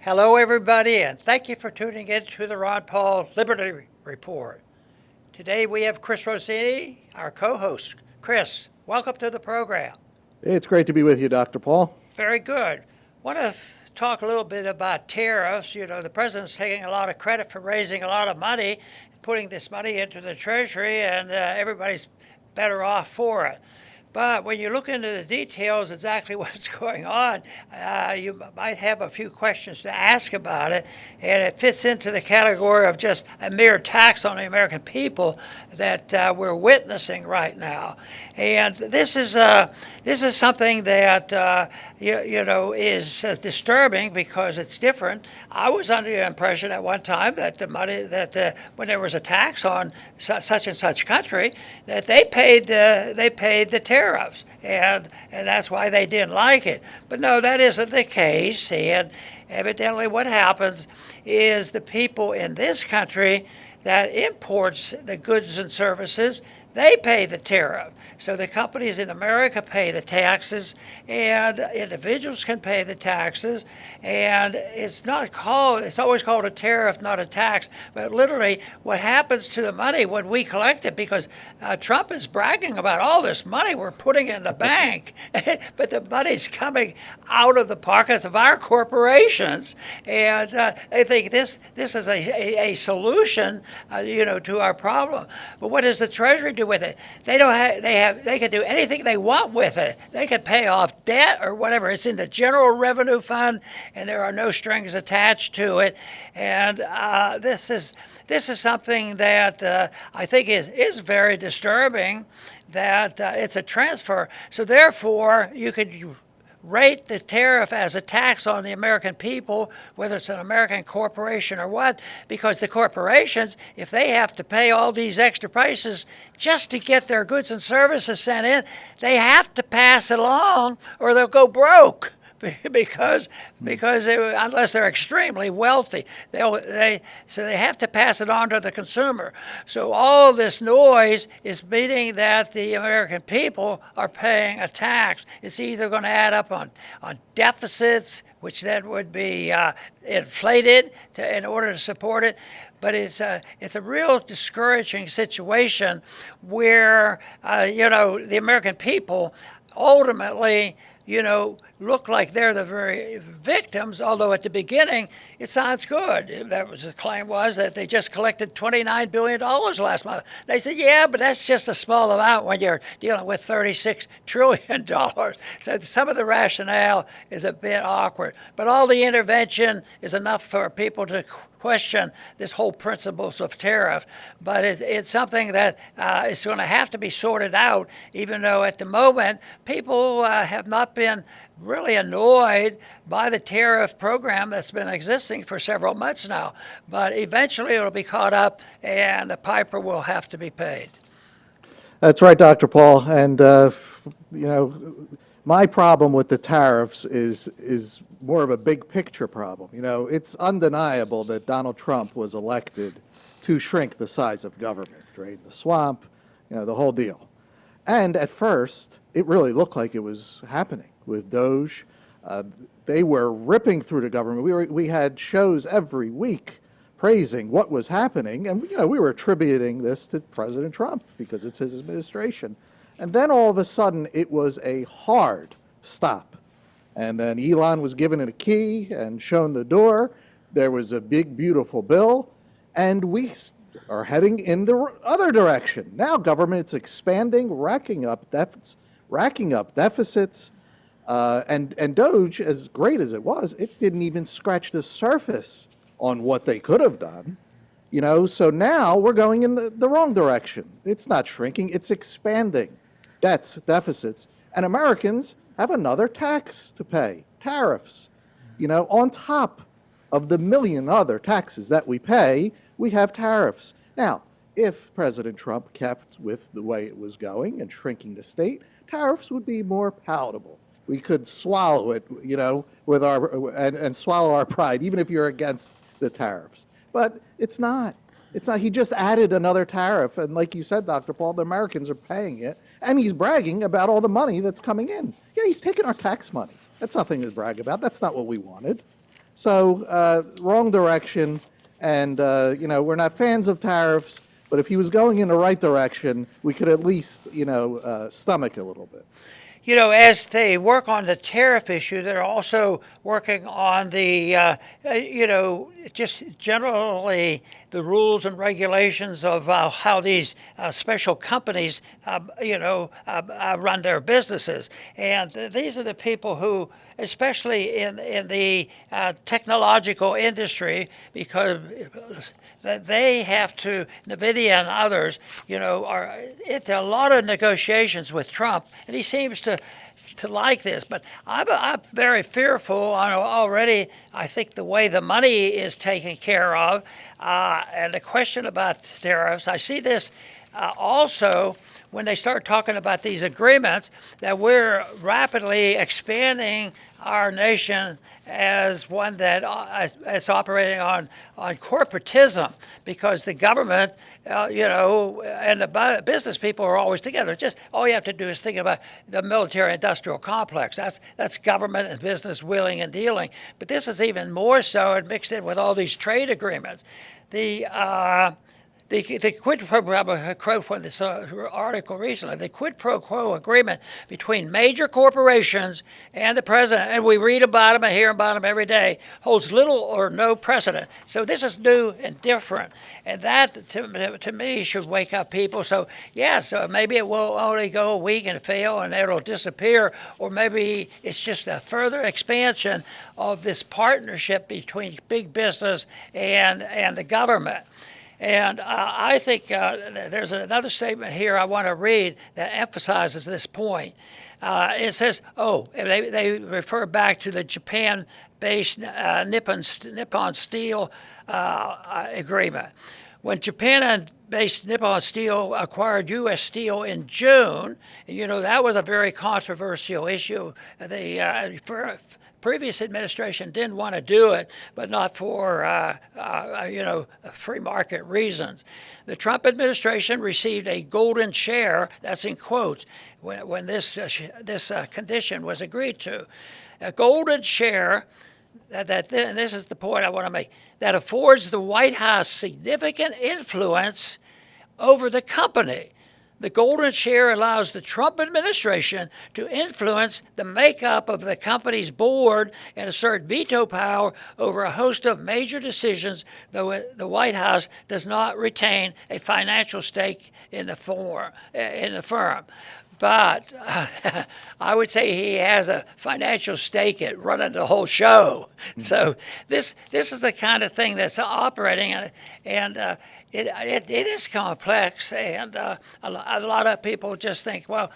Hello, everybody, and thank you for tuning in to the Ron Paul Liberty Report. Today we have Chris Rossini, our co host. Chris, welcome to the program. It's great to be with you, Dr. Paul. Very good. Want to talk a little bit about tariffs. You know, the president's taking a lot of credit for raising a lot of money, putting this money into the Treasury, and everybody's better off for it. But when you look into the details, exactly what's going on, you might have a few questions to ask about it. And it fits into the category of just a mere tax on the American people that we're witnessing right now. And this is something that is disturbing because it's different. I was under the impression at one time that the money when there was a tax on such and such country, that they paid the tariffs, and that's why they didn't like it. But no, that isn't the case. And evidently, what happens is the people in this country that imports the goods and services, they pay the tariff. So the companies in America pay the taxes, and individuals can pay the taxes. And it's always called a tariff, not a tax. But literally, what happens to the money when we collect it, because Trump is bragging about all this money we're putting in the bank, but the money's coming out of the pockets of our corporations. And I think this is a solution, to our problem. But what does the Treasury do with it? They can do anything they want with it. They can pay off debt or whatever. It's in the general revenue fund, and there are no strings attached to it. And this is something that I think is very disturbing. That it's a transfer. So therefore, you could rate the tariff as a tax on the American people, whether it's an American corporation or what, because the corporations, if they have to pay all these extra prices just to get their goods and services sent in, they have to pass it along or they'll go broke. Because unless they're extremely wealthy, they have to pass it on to the consumer. So all this noise is meaning that the American people are paying a tax. It's either going to add up on deficits, which then would be inflated in order to support it. But it's a real discouraging situation where the American people ultimately look like they're the very victims, although at the beginning it sounds good. The claim was that they just collected $29 billion last month. They said, yeah, but that's just a small amount when you're dealing with $36 trillion. So some of the rationale is a bit awkward. But all the intervention is enough for people to question this whole principles of tariff, but it's something that is going to have to be sorted out, even though at the moment people have not been really annoyed by the tariff program that's been existing for several months now. But eventually it'll be caught up and the piper will have to be paid. That's right, Dr. Paul. And, my problem with the tariffs is more of a big picture problem. It's undeniable that Donald Trump was elected to shrink the size of government, drain the swamp, the whole deal. And at first, it really looked like it was happening with Doge. They were ripping through the government. We had shows every week praising what was happening, and we were attributing this to President Trump because it's his administration. And then all of a sudden, it was a hard stop. And then Elon was given a key and shown the door. There was a big, beautiful bill, and we are heading in the other direction. Now government's expanding, racking up deficits, and Doge, as great as it was, it didn't even scratch the surface on what they could have done. So now we're going in the wrong direction. It's not shrinking, it's expanding. Debts, deficits, and Americans have another tax to pay, tariffs. On top of the million other taxes that we pay, we have tariffs. Now, if President Trump kept with the way it was going and shrinking the state, tariffs would be more palatable. We could swallow it, with and swallow our pride, even if you're against the tariffs. But it's not. It's not. He just added another tariff, and like you said, Dr. Paul, the Americans are paying it, and he's bragging about all the money that's coming in. Yeah, he's taking our tax money. That's nothing to brag about. That's not what we wanted. So wrong direction, and we're not fans of tariffs. But if he was going in the right direction, we could at least stomach a little bit. As they work on the tariff issue, they're also working on the, just generally the rules and regulations of how these special companies, run their businesses. And these are the people who, especially in the technological industry, because they have to, NVIDIA and others, are into a lot of negotiations with Trump, and he seems to like this. But I'm very fearful on already. I think the way the money is taken care of, and the question about tariffs, I see this also when they start talking about these agreements, that we're rapidly expanding our nation as one that is operating on corporatism, because the government, and the business people are always together. Just all you have to do is think about the military-industrial complex. That's government and business wheeling and dealing. But this is even more so, and mixed in with all these trade agreements. The quid pro quo from this article recently, the quid pro quo agreement between major corporations and the president, and we read about them and hear about them every day, holds little or no precedent. So this is new and different, and that to me should wake up people. So yes, maybe it will only go a week and fail and it'll disappear, or maybe it's just a further expansion of this partnership between big business and the government. And I think there's another statement here I want to read that emphasizes this point. It says, they refer back to the Japan-based Nippon Steel agreement. When Japan-based Nippon Steel acquired U.S. Steel in June, that was a very controversial issue. The previous administration didn't want to do it, but not for free market reasons. The Trump administration received a golden share, that's in quotes, when this condition was agreed to. A golden share, and this is the point I want to make, that affords the White House significant influence over the company. The golden share allows the Trump administration to influence the makeup of the company's board and assert veto power over a host of major decisions, though the White House does not retain a financial stake in the firm. But I would say he has a financial stake at running the whole show. So this is the kind of thing that's operating, and it is complex, and a lot of people just think, well,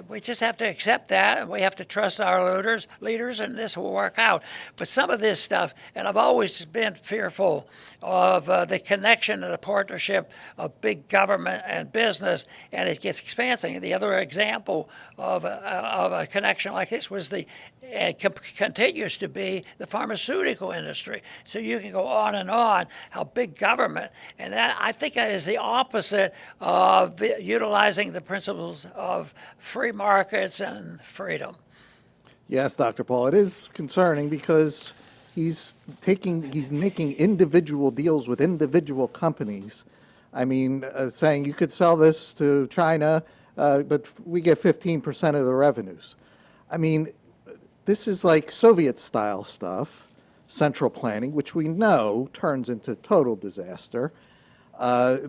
we just have to accept that, and we have to trust our leaders, and this will work out. But some of this stuff, and I've always been fearful of the connection and the partnership of big government and business, and it gets expansive. The other example of a connection like this was continues to be the pharmaceutical industry. So you can go on how big government, and that, I think that is the opposite of utilizing the principles of free markets and freedom. Yes, Dr. Paul, it is concerning because he's making individual deals with individual companies. I mean, saying you could sell this to China, but we get 15% of the revenues. I mean, this is like Soviet-style stuff, central planning, which we know turns into total disaster,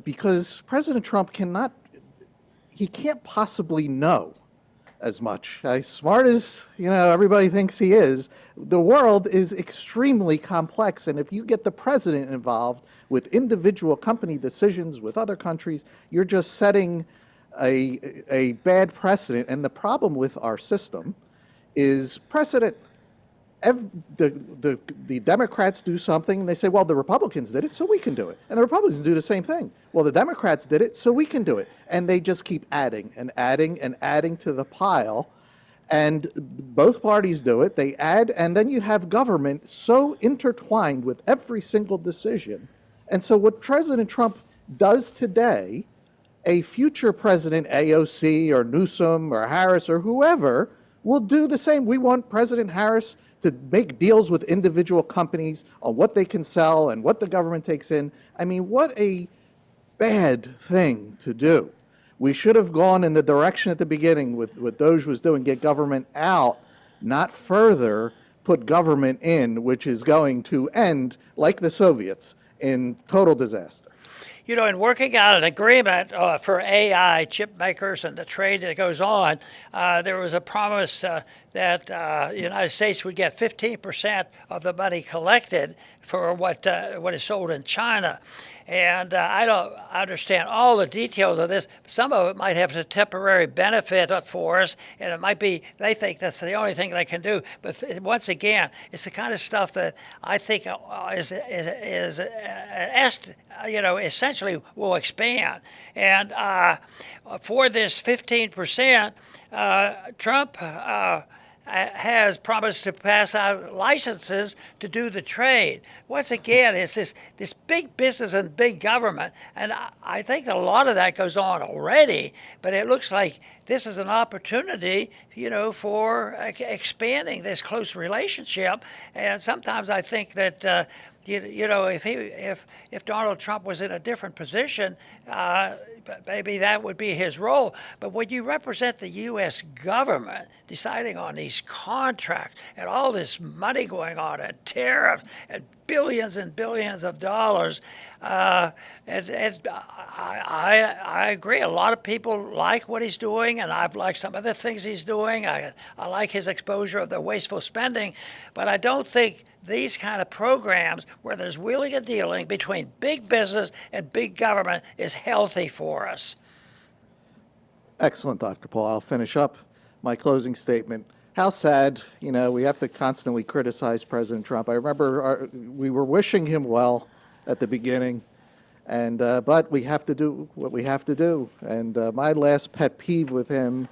because President Trump can't possibly know as much. As smart as everybody thinks he is, the world is extremely complex, and if you get the president involved with individual company decisions with other countries, you're just setting a bad precedent. And the problem with our system is precedent. The Democrats do something, and they say, well, the Republicans did it, so we can do it. And the Republicans do the same thing. Well, the Democrats did it, so we can do it. And they just keep adding and adding and adding to the pile. And both parties do it. They add, and then you have government so intertwined with every single decision. And so what President Trump does today, a future president, AOC or Newsom or Harris or whoever, We'll do the same. We want President Harris to make deals with individual companies on what they can sell and what the government takes in. I mean, what a bad thing to do. We should have gone in the direction at the beginning with what Doge was doing, get government out, not further put government in, which is going to end, like the Soviets, in total disaster. You know, in working out an agreement for AI chip makers and the trade that goes on, there was a promise that the United States would get 15% of the money collected for what is sold in China. And I don't understand all the details of this. Some of it might have a temporary benefit for us, and it might be they think that's the only thing they can do. But once again, it's the kind of stuff that I think essentially will expand. And for this 15%, Trump has promised to pass out licenses to do the trade. Once again, it's this big business and big government, and I think a lot of that goes on already, but it looks like this is an opportunity, for expanding this close relationship. And sometimes I think that if Donald Trump was in a different position, maybe that would be his role. But when you represent the U.S. government deciding on these contracts and all this money going on and tariffs and billions and billions of dollars, I agree. A lot of people like what he's doing, and I've liked some of the things he's doing. I like his exposure of the wasteful spending, but I don't think these kind of programs where there's wheeling and dealing between big business and big government is healthy for us. Excellent, Dr. Paul. I'll finish up my closing statement. How sad, we have to constantly criticize President Trump. I remember we were wishing him well at the beginning, and but we have to do what we have to do. And my last pet peeve with him,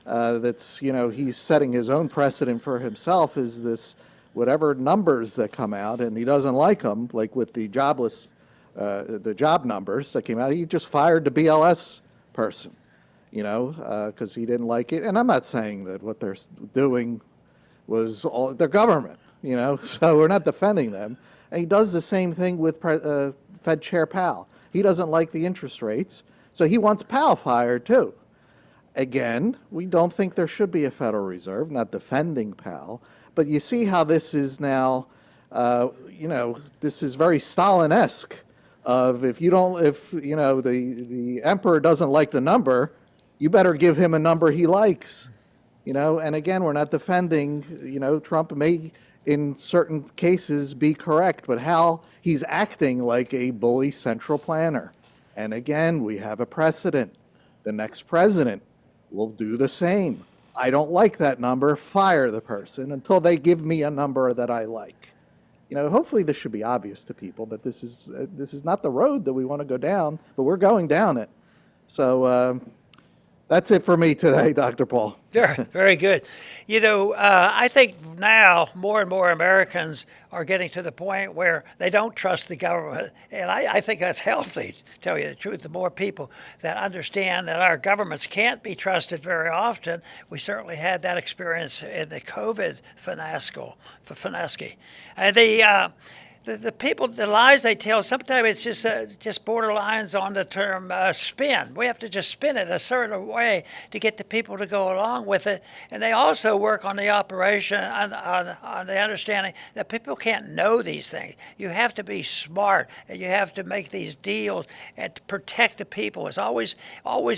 he's setting his own precedent for himself, is this whatever numbers that come out, and he doesn't like them, like with the the job numbers that came out. He just fired the BLS person, because he didn't like it. And I'm not saying that what they're doing was all their government, so we're not defending them. And he does the same thing with Fed Chair Powell. He doesn't like the interest rates, so he wants Powell fired too. Again, we don't think there should be a Federal Reserve, not defending Powell. But you see how this is now, this is very Stalin-esque of if the emperor doesn't like the number, you better give him a number he likes, and again, we're not defending, Trump may in certain cases be correct, but how he's acting like a bully central planner. And again, we have a precedent. The next president will do the same. I don't like that number, fire the person until they give me a number that I like. Hopefully this should be obvious to people that this is not the road that we want to go down, but we're going down it. So that's it for me today, Dr. Paul. Very, very good. I think now more and more Americans are getting to the point where they don't trust the government. And I think that's healthy, to tell you the truth. The more people that understand that our governments can't be trusted very often, we certainly had that experience in the COVID fiasco. And the people, the lies they tell, sometimes it's just borderlines on the term spin. We have to just spin it a certain way to get the people to go along with it. And they also work on the operation, on the understanding that people can't know these things. You have to be smart, and you have to make these deals and to protect the people. It's always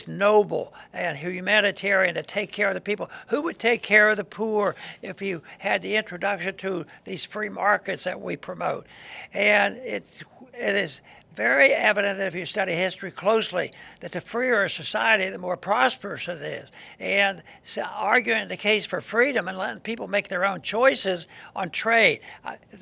noble and humanitarian to take care of the people. Who would take care of the poor if you had the introduction to these free markets that we promote? And it is very evident if you study history closely that the freer a society, the more prosperous it is. And so arguing the case for freedom and letting people make their own choices on trade.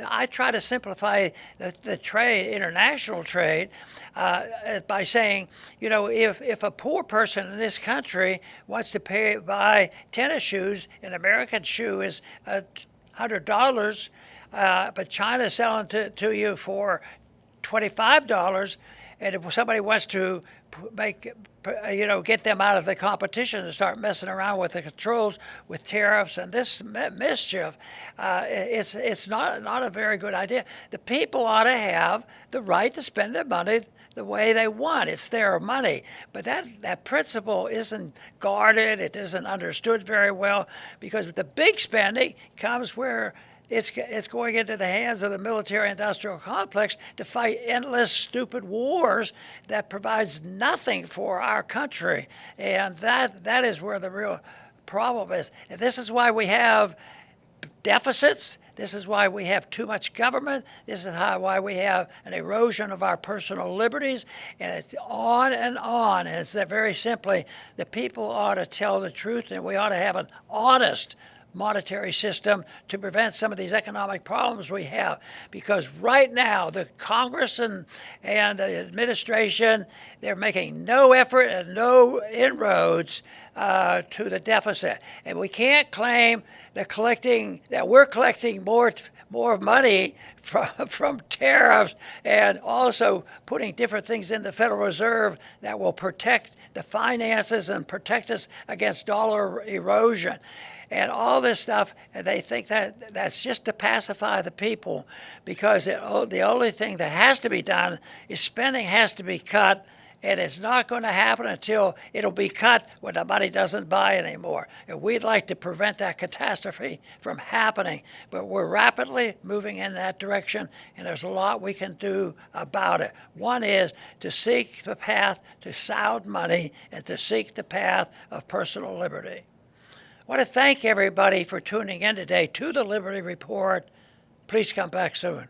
I try to simplify the trade, international trade, by saying, if a poor person in this country wants to buy tennis shoes, an American shoe is $100, but China's selling to you for $25, And if somebody wants to get them out of the competition and start messing around with the controls, with tariffs and this mischief, it's not a very good idea. The people ought to have the right to spend their money the way they want. It's their money. But that principle isn't guarded. It isn't understood very well, because the big spending comes where it's going into the hands of the military-industrial complex to fight endless, stupid wars that provides nothing for our country. And that is where the real problem is. And this is why we have deficits. This is why we have too much government. This is why we have an erosion of our personal liberties. And it's on and on. And it's that very simply, the people ought to tell the truth, and we ought to have an honest monetary system to prevent some of these economic problems we have. Because right now, the Congress and the administration, they're making no effort and no inroads to the deficit. And we can't claim that we're collecting more money from tariffs and also putting different things in the Federal Reserve that will protect the finances and protect us against dollar erosion. And all this stuff, and they think that's just to pacify the people, because the only thing that has to be done is spending has to be cut, and it's not going to happen until it'll be cut when the money doesn't buy anymore. And we'd like to prevent that catastrophe from happening, but we're rapidly moving in that direction, and there's a lot we can do about it. One is to seek the path to sound money and to seek the path of personal liberty. I want to thank everybody for tuning in today to the Liberty Report. Please come back soon.